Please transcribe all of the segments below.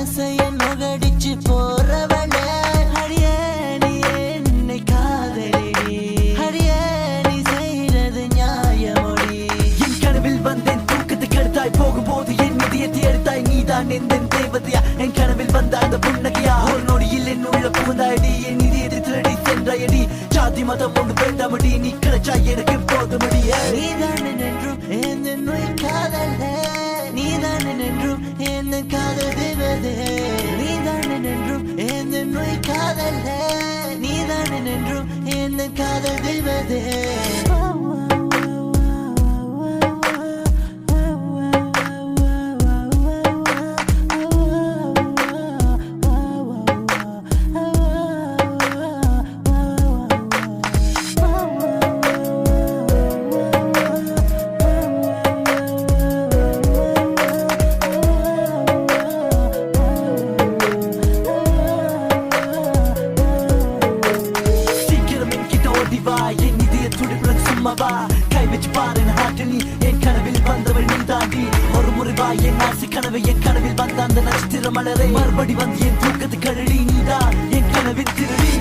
மனசைய நுகடிச்சு போறவளே அடியே நீ என்னை காதலிடி அடியே நீ செய்யறது நியாயமொழி என் கனவில் வந்தேன் தூக்கத்தை கெடுத்தாய் போகும்போது என் இதயத்தை எடுத்தாய் நீதான் எந்த தேவதையா என் கனவில் வந்த அந்த புன்னகையா ஒரு நொடியில் என் உள்ள புகுந்தாயடி என் இதயத்தை திருடி சென்றாயடி ஜாதி மதம் ஒன்று வேண்டாமடி நீ கிடைச்சா எனக்கு போதுமடிய நீதான் என்றும் என்ன காதலே நீதான் என்றும் என்ன காதல் தேவதே நீதான் என்றும் என்ன காதலே நீதான் என்றும் என்ன காதல் தேவதே என் இதய துடிப்புடன் சும்மாவா கை வச்சு பாரு ஹார்ட் நீ என் கனவில் வந்தவள் நீ தாண்டி ஒரு முறை வா என் ஆசை கனவை என் கனவில் வந்த அந்த நட்சத்திர மலரை மறுபடி வந்து என் தூக்கத்து கழடி நீதான் என் கனவில் திருடி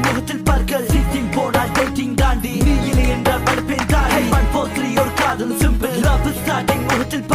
முகத்தில் பற்கள் சிட்டிங் போனால் டேட்டிங் தாண்டி நீ இல்லை என்றால் படுப்பேன் தாய் 1 4 3 ஒரு காதல் சிம்பிள் லவ் ஸ்டார்டிங் முகத்தில்